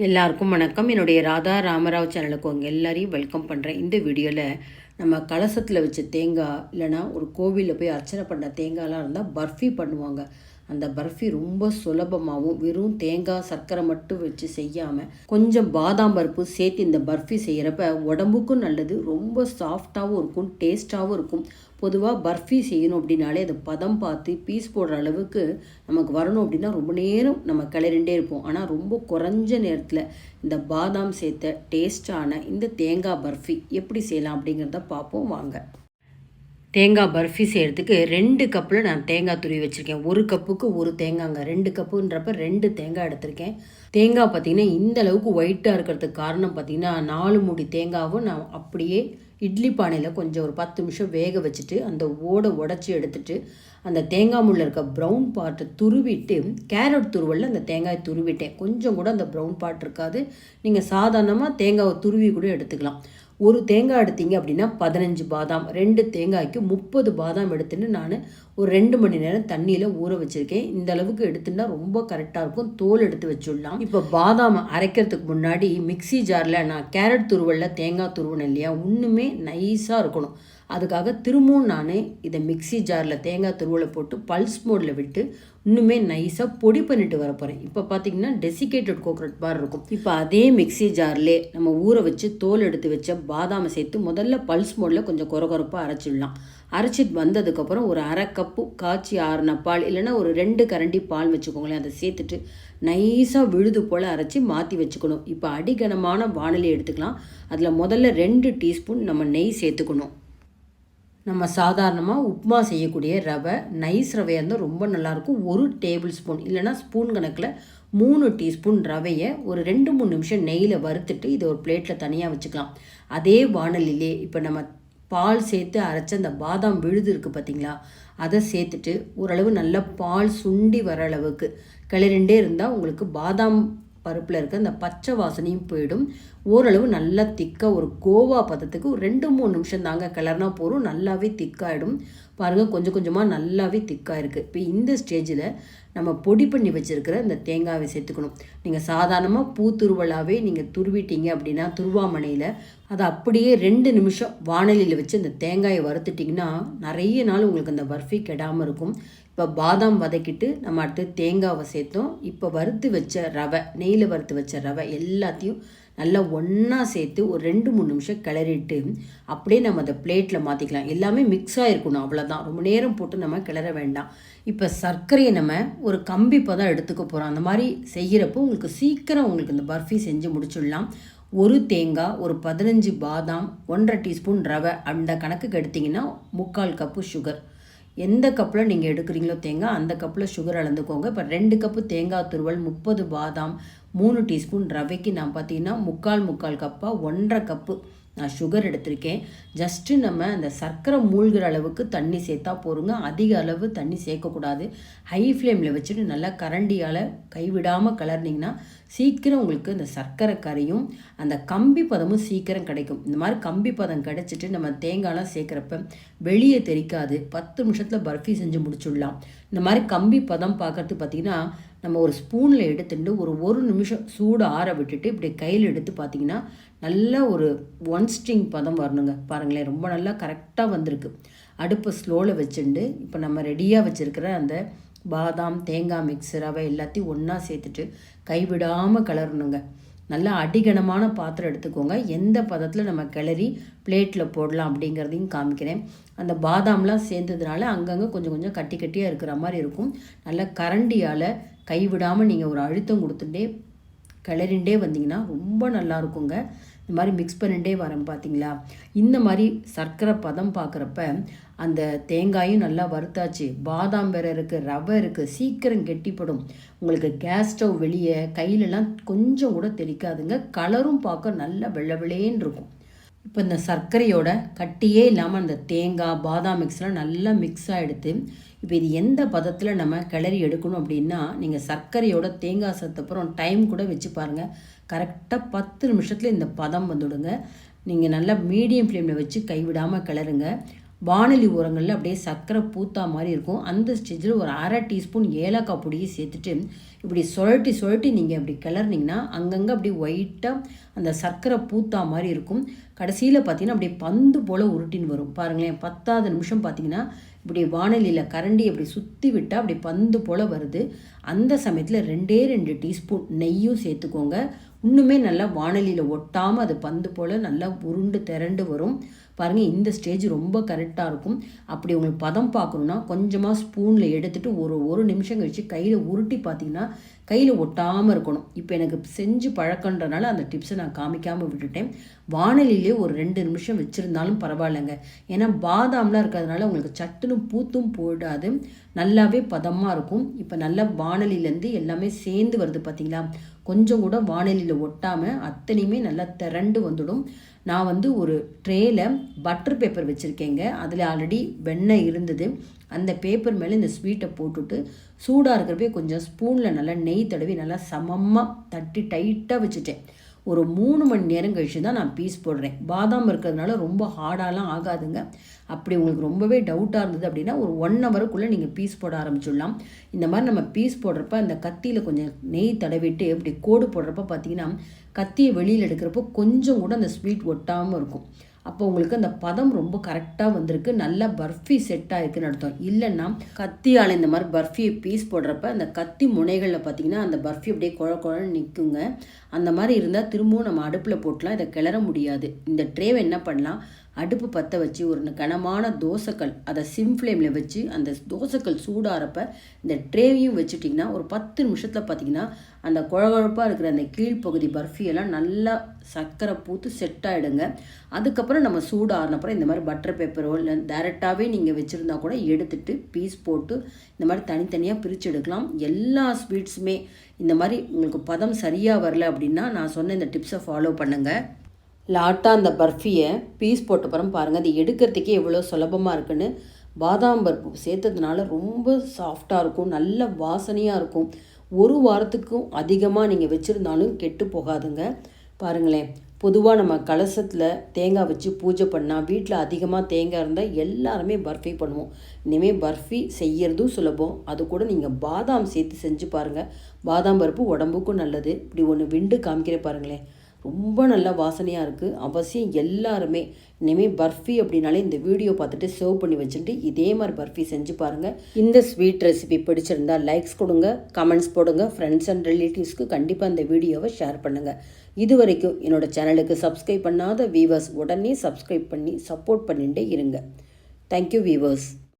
எல்லாருக்கும் வணக்கம். என்னுடைய ராதா ராமராவ் சேனலுக்கு உங்கள் எல்லாரையும் வெல்கம் பண்ணுறேன். இந்த வீடியோவில் நம்ம கலசத்தில் வச்ச தேங்காய் இல்லைனா ஒரு கோவிலில் போய் அர்ச்சனை பண்ண தேங்காயெலாம் இருந்தால் பர்ஃபி பண்ணுவாங்க. அந்த பர்ஃபி ரொம்ப சுலபமாகவும் வெறும் தேங்காய் சர்க்கரை மட்டும் வச்சு செய்யாமல் கொஞ்சம் பாதாம் பருப்பு சேர்த்து இந்த பர்ஃபி செய்கிறப்ப உடம்புக்கும் நல்லது, ரொம்ப சாஃப்டாகவும் இருக்கும், டேஸ்ட்டாகவும் இருக்கும். பொதுவாக பர்ஃபி செய்யணும் அப்படின்னாலே அதை பதம் பார்த்து பீஸ் போடுற அளவுக்கு நமக்கு வரணும் அப்படின்னா ரொம்ப நேரம் நம்ம கிளறிண்டே இருப்போம். ஆனால் ரொம்ப குறைஞ்ச நேரத்தில் இந்த பாதாம் சேர்த்த டேஸ்டான இந்த தேங்காய் பர்ஃபி எப்படி செய்யலாம் அப்படிங்கிறத பார்ப்போம் வாங்க. தேங்காய் பர்ஃபி செய்கிறதுக்கு 2 கப்பில் நான் தேங்காய் துருவி வச்சுருக்கேன். 1 கப்புக்கு 1 தேங்காய்ங்க. 2 கப்புன்றப்ப 2 தேங்காய் எடுத்திருக்கேன். தேங்காய் பார்த்திங்கன்னா இந்த அளவுக்கு ஒயிட்டாக இருக்கிறதுக்கு காரணம் பார்த்திங்கன்னா 4 மூடி தேங்காவும் நான் அப்படியே இட்லி பானையில் கொஞ்சம் ஒரு 10 நிமிஷம் வேக வச்சுட்டு அந்த ஓடை உடச்சி எடுத்துட்டு அந்த தேங்காய் முள்ள இருக்க ப்ரௌன் பார்ட்டை துருவிட்டு கேரட் துருவலில் அந்த தேங்காயை துருவிட்டேன். கொஞ்சம் கூட அந்த ப்ரௌன் பார்ட் இருக்காது. நீங்கள் சாதாரணமாக தேங்காவை துருவி கூட எடுத்துக்கலாம். ஒரு தேங்காய் எடுத்தீங்க அப்படின்னா 15 பாதாம், 2 தேங்காய்க்கு 30 பாதாம் எடுத்துன்னு நான் ஒரு 2 மணி நேரம் தண்ணியில் ஊற வச்சுருக்கேன். இந்த அளவுக்கு எடுத்துன்னா ரொம்ப கரெக்டாக இருக்கும். தோல் எடுத்து வச்சுடலாம். இப்போ பாதாம் அரைக்கிறதுக்கு முன்னாடி மிக்சி ஜாரில் நான் கேரட் துருவலில் தேங்காய் துருவணும் இல்லையா, இன்னுமே நைஸாக இருக்கணும். அதுக்காக திரும்பவும் நான் இதை மிக்சி ஜாரில் தேங்காய் துருவலை போட்டு பல்ஸ் மோடில் விட்டு இன்னுமே நைஸாக பொடி பண்ணிட்டு வர போகிறேன். இப்போ பார்த்தீங்கன்னா டெசிகேட்டட் கோகனட் பார் இருக்கும். இப்போ அதே மிக்சி ஜார்லே நம்ம ஊற வச்சு தோல் எடுத்து வச்ச பாதாமை சேர்த்து முதல்ல பல்ஸ் மோடில் கொஞ்சம் கொரகொரப்பாக அரைச்சிடலாம். அரைச்சிட்டு வந்ததுக்கப்புறம் ஒரு 1/2 கப்பு காய்ச்சி ஆறின பால் இல்லைன்னா ஒரு 2 கரண்டி பால் வச்சுக்கோங்களேன். அதை சேர்த்துட்டு நைஸாக விழுது போல் அரைச்சி மாற்றி வச்சுக்கணும். இப்போ அடிகனமான வானிலை எடுத்துக்கலாம். அதில் முதல்ல 2 டீஸ்பூன் நம்ம நெய் சேர்த்துக்கணும். நம்ம சாதாரணமாக உப்புமா செய்யக்கூடிய ரவை, நைஸ் ரவையாக இருந்தால் ரொம்ப நல்லாயிருக்கும். 1 டேபிள் ஸ்பூன் இல்லைனா ஸ்பூன் கணக்கில் 3 டீஸ்பூன் ரவையை ஒரு 2-3 நிமிஷம் நெய்யில் வறுத்துட்டு இதை ஒரு பிளேட்டில் தனியாக வச்சுக்கலாம். அதே வானலிலே இப்போ நம்ம பால் சேர்த்து அரைச்ச அந்த பாதாம் விழுது இருக்குது பார்த்திங்களா, அதை சேர்த்துட்டு ஓரளவு நல்லா பால் சுண்டி வர அளவுக்கு கிளறிண்டே இருந்தால் உங்களுக்கு பாதாம் பருப்பில் இருக்க அந்த பச்சை வாசனையும் போயிடும். ஓரளவு நல்லா திக்காக ஒரு கோவா பதத்துக்கு ஒரு 2-3 நிமிஷம் தாங்க கிளறினா போகிறோம். நல்லாவே திக்காயிடும். பாருங்கள், கொஞ்சம் கொஞ்சமாக நல்லாவே திக்காக இருக்குது. இப்போ இந்த ஸ்டேஜில் நம்ம பொடி பண்ணி வச்சுருக்கிற இந்த தேங்காயை சேர்த்துக்கணும். நீங்கள் சாதாரணமாக பூத்துருவலாகவே நீங்கள் துருவிட்டீங்க அப்படின்னா துருவாமனையில் அதை அப்படியே 2 நிமிஷம் வானலியில் வச்சு அந்த தேங்காயை வறுத்துட்டிங்கன்னா நிறைய நாள் உங்களுக்கு அந்த பர்ஃபி கெடாமல் இருக்கும். இப்போ பாதாம் வதக்கிட்டு நம்ம அடுத்து தேங்காவை சேர்த்தோம். இப்போ வறுத்து வச்ச ரவை, நெய்யில் வறுத்து வச்ச ரவை எல்லாத்தையும் நல்லா ஒன்றா சேர்த்து ஒரு 2-3 நிமிஷம் கிளறிட்டு அப்படியே நம்ம அதை பிளேட்டில் மாற்றிக்கலாம். எல்லாமே மிக்ஸ் ஆகிருக்கணும், அவ்வளோதான். ரொம்ப நேரம் போட்டு நம்ம கிளற வேண்டாம். இப்போ சர்க்கரையை நம்ம ஒரு கம்பி பதம் எடுத்துக்க போகிறோம். அந்த மாதிரி செய்கிறப்போ உங்களுக்கு சீக்கிரம் உங்களுக்கு இந்த பர்ஃபி செஞ்சு முடிச்சிடலாம். 1 தேங்காய், ஒரு 15 பாதாம், 1/2 டீஸ்பூன் ரவை, அந்த கணக்குக்கு எடுத்திங்கன்னா 3/4 கப்பு சுகர். எந்த கப்பில் நீங்கள் எடுக்கிறீங்களோ தேங்காய் அந்த கப்பில் சுகர் அளந்துக்கோங்க. இப்போ 2 கப்பு தேங்காய் துருவல், 30 பாதாம், 3 டீஸ்பூன் ரவைக்கு நான் பார்த்தீங்கன்னா 3/4 கப்பாக 1/2 கப்பு நான் சுகர் எடுத்திருக்கேன். ஜஸ்ட்டு நம்ம அந்த சர்க்கரை மூழ்கிற அளவுக்கு தண்ணி சேர்த்தா போருங்க. அதிக அளவு தண்ணி சேர்க்கக்கூடாது. ஹை ஃப்ளேமில் வச்சுட்டு நல்லா கரண்டியால் கைவிடாமல் கலர்னிங்கன்னா சீக்கிரம் உங்களுக்கு இந்த சர்க்கரை கரையும், அந்த கம்பி பதமும் சீக்கிரம் கிடைக்கும். இந்த மாதிரி கம்பி பதம் கிடச்சிட்டு நம்ம தேங்காயெலாம் சேர்க்குறப்ப வெளியே தெரிக்காது. 10 நிமிஷத்தில் பர்ஃபி செஞ்சு முடிச்சுடலாம். இந்த மாதிரி கம்பி பதம் பார்க்குறதுக்கு பார்த்திங்கன்னா நம்ம ஒரு ஸ்பூனில் எடுத்துட்டு ஒரு நிமிஷம் சூடு ஆற விட்டுட்டு இப்படி கையில் எடுத்து பார்த்திங்கன்னா நல்லா ஒரு 1 ஸ்ட்ரிங் பதம் வரணுங்க. பாருங்களேன், ரொம்ப நல்லா கரெக்டாக வந்திருக்கு. அடுப்பை ஸ்லோவில் வச்சுட்டு இப்போ நம்ம ரெடியாக வச்சுருக்கிற அந்த பாதாம், தேங்காய் மிக்ஸ், ரவை எல்லாத்தையும் ஒன்றா சேர்த்துட்டு கைவிடாமல் கிளறணுங்க. நல்லா அடிகனமான பாத்திரம் எடுத்துக்கோங்க. எந்த பதத்தில் நம்ம கிளறி பிளேட்டில் போடலாம் அப்படிங்கிறதையும் காமிக்கிறேன். அந்த பாதாம்லாம் சேர்ந்ததுனால அங்கங்கே கொஞ்சம் கொஞ்சம் கட்டி கட்டியாக இருக்கிற மாதிரி இருக்கும். நல்லா கரண்டியால் கைவிடாமல் நீங்கள் ஒரு அழுத்தம் கொடுத்துட்டே கிளறிண்டே வந்தீங்கன்னா ரொம்ப நல்லா இருக்குங்க. இந்த மாதிரி மிக்ஸ் பண்ணிட்டே வரேன் பார்த்தீங்களா. இந்த மாதிரி சர்க்கரை பதம் பார்க்குறப்ப அந்த தேங்காயும் நல்லா வறுத்தாச்சு, பாதாம் வேறு இருக்குது, ரவை இருக்குது, சீக்கிரம் கெட்டிப்படும். உங்களுக்கு கேஸ் ஸ்டவ் வெளியே கையிலலாம் கொஞ்சம் கூட தெளிக்காதுங்க. கலரும் பார்க்க நல்லா வெள்ளை வெள்ளேன்னு இருக்கும். இப்போ இந்த சர்க்கரையோட கட்டியே இல்லாமல் அந்த தேங்காய் பாதாம் மிக்ஸ்லாம் நல்லா மிக்ஸ் ஆகிடுது. இப்போ இது எந்த பதத்தில் நம்ம கிளறி எடுக்கணும் அப்படின்னா, நீங்கள் சர்க்கரையோட தேங்காய் சத்தப்புறம் டைம் கூட வச்சு பாருங்கள். கரெக்டாக 10 நிமிஷத்தில் இந்த பதம் வந்துவிடுங்க. நீங்கள் நல்லா மீடியம் ஃப்ளேமில் வச்சு கைவிடாமல் கிளறுங்க. வானொலி ஓரங்களில் அப்படியே சர்க்கரை பூத்தா மாதிரி இருக்கும். அந்த ஸ்டேஜில் ஒரு 1/2 டீஸ்பூன் ஏலக்காய் பொடியை சேர்த்துட்டு இப்படி சுழட்டி நீங்கள் இப்படி கிளறினீங்கன்னா அங்கங்கே அப்படி ஒயிட்டாக அந்த சர்க்கரை பூத்தா மாதிரி இருக்கும். கடைசியில் பார்த்தீங்கன்னா அப்படியே பந்து போல் உருட்டின்னு வரும். பாருங்களேன், 10வது நிமிஷம் பார்த்தீங்கன்னா இப்படி வானொலியில் கரண்டி அப்படி சுற்றி விட்டால் அப்படி பந்து போல் வருது. அந்த சமயத்தில் 2 டீஸ்பூன் நெய்யும் சேர்த்துக்கோங்க. இன்னுமே நல்லா வானொலியில் ஒட்டாமல் அது பந்து போல் நல்லா உருண்டு திரண்டு வரும். பாருங்கள், இந்த ஸ்டேஜ் ரொம்ப கரெக்டாக இருக்கும். அப்படி உங்களுக்கு பதம் பார்க்கணுன்னா கொஞ்சமாக ஸ்பூனில் எடுத்துகிட்டு ஒரு நிமிஷம் கழித்து கையில் உருட்டி பார்த்தீங்கன்னா கையில் ஒட்டாமல் இருக்கணும். இப்போ எனக்கு செஞ்சு பழக்கன்றனால அந்த டிப்ஸை நான் காமிக்காமல் விட்டுட்டேன். வானொலியிலே ஒரு 2 நிமிஷம் வச்சுருந்தாலும் பரவாயில்லைங்க. ஏன்னா பாதாம்லாம் இருக்கிறதுனால உங்களுக்கு சட்டுன்னு பூத்தும் போயிடாது, நல்லாவே பதமாக இருக்கும். இப்போ நல்லா வானொலியிலேருந்து எல்லாமே சேர்ந்து வருது பார்த்தீங்களா, கொஞ்சம் கூட வானொலியில் ஒட்டாமல் அத்தனையுமே நல்லா திரண்டு வந்துடும். நான் ஒரு ட்ரேயில் பட்டர் பேப்பர் வச்சுருக்கேங்க. அதில் ஆல்ரெடி வெண்ணெய் இருந்தது. அந்த பேப்பர் மேலே இந்த ஸ்வீட்டை போட்டுட்டு சூடாக இருக்கிறப்பே கொஞ்சம் ஸ்பூனில் நல்லா நெய் தடவி நல்லா சமமாக தட்டி டைட்டாக வச்சுட்டேன். ஒரு 3 மணி நேரம் கழிச்சு தான் நான் பீஸ் போடுறேன். பாதாம் இருக்கிறதுனால ரொம்ப ஹார்டாலாம் ஆகாதுங்க. அப்படி உங்களுக்கு ரொம்பவே டவுட்டாக இருந்தது அப்படின்னா ஒரு 1 ஹவருக்குள்ளே நீங்கள் பீஸ் போட ஆரம்பிச்சிடலாம். இந்த மாதிரி நம்ம பீஸ் போடுறப்ப அந்த கத்தியில் கொஞ்சம் நெய் தடவிட்டு இப்படி கோடு போடுறப்ப பார்த்தீங்கன்னா கத்தியை வெளியில் எடுக்கிறப்போ கொஞ்சம் கூட அந்த ஸ்வீட் ஒட்டாமல் இருக்கும். அப்போ உங்களுக்கு அந்த பதம் ரொம்ப கரெக்டாக வந்திருக்கு, நல்லா பர்ஃபி செட் ஆகிருக்குன்னு அர்த்தம். இல்லைன்னா கத்தியால் இந்த மாதிரி பர்ஃபியை பீஸ் போடுறப்ப அந்த கத்தி முனைகளில் பார்த்தீங்கன்னா அந்த பர்ஃபி அப்படியே குழன்னு நிற்குங்க. அந்த மாதிரி இருந்தால் திரும்பவும் நம்ம அடுப்பில் போட்டுலாம் இதை கிளற முடியாது. இந்த ட்ரேவை என்ன பண்ணலாம், அடுப்பு பற்ற வச்சு ஒரு கனமான தோசைக்கல் அதை சிம் ஃப்ளேமில் வச்சு அந்த தோசைக்கல் சூடாகிறப்ப இந்த ட்ரேவையும் வச்சுட்டிங்கன்னா ஒரு 10 நிமிஷத்தில் பார்த்தீங்கன்னா அந்த குழகுழப்பாக இருக்கிற அந்த கீழ்ப்பகுதி பர்ஃபியெல்லாம் நல்லா சர்க்கரை பூத்து செட் ஆகிடுங்க. அதுக்கப்புறம் நம்ம சூடாகினப்புறம் இந்த மாதிரி பட்டர் பேப்பரோ இல்லை டைரெக்டாகவே நீங்கள் வச்சுருந்தா கூட எடுத்துகிட்டு பீஸ் போட்டு இந்த மாதிரி தனித்தனியாக பிரித்து எடுக்கலாம். எல்லா ஸ்வீட்ஸுமே இந்த மாதிரி உங்களுக்கு பதம் சரியாக வரல அப்படின்னா நான் சொன்ன இந்த டிப்ஸை ஃபாலோ பண்ணுங்கள். லாட்டாக அந்த பர்ஃபியை பீஸ் போட்டப்புறம் பாருங்கள், அது எடுக்கிறதுக்கே எவ்வளோ சுலபமாக இருக்குன்னு. பாதாம் பருப்பு சேர்த்ததுனால ரொம்ப சாஃப்டாக இருக்கும், நல்ல வாசனையாக இருக்கும். 1 வாரத்துக்கும் அதிகமாக நீங்கள் வச்சுருந்தாலும் கெட்டு போகாதுங்க. பாருங்களேன், பொதுவாக நம்ம கலசத்தில் தேங்காய் வச்சு பூஜை பண்ணால் வீட்டில் அதிகமாக தேங்காய் இருந்தால் எல்லாருமே பர்ஃபி பண்ணுவோம். இனிமேல் பர்ஃபி செய்யறதும் சுலபம். அது கூட நீங்கள் பாதாம் சேர்த்து செஞ்சு பாருங்கள். பாதாம் பருப்பு உடம்புக்கும் நல்லது. இப்படி ஒன்று விண்டு காமிக்கிற பாருங்களேன், ரொம்ப நல்லா வாசனையாக இருக்குது. அவசியம் எல்லாருமே இனிமேல் பர்ஃபி அப்படின்னாலே இந்த வீடியோ பார்த்துட்டு சேவ் பண்ணி வச்சுட்டு இதே மாதிரி பர்ஃபி செஞ்சு பாருங்கள். இந்த ஸ்வீட் ரெசிபி பிடிச்சிருந்தா லைக்ஸ் கொடுங்க, கமெண்ட்ஸ் போடுங்க. ஃப்ரெண்ட்ஸ் அண்ட் ரிலேட்டிவ்ஸ்க்கு கண்டிப்பாக இந்த வீடியோவை ஷேர் பண்ணுங்கள். இது வரைக்கும் என்னோடய சேனலுக்கு சப்ஸ்கிரைப் பண்ணாத வீவர்ஸ் உடனே சப்ஸ்கிரைப் பண்ணி சப்போர்ட் பண்ணிகிட்டே இருங்க. Thank you viewers.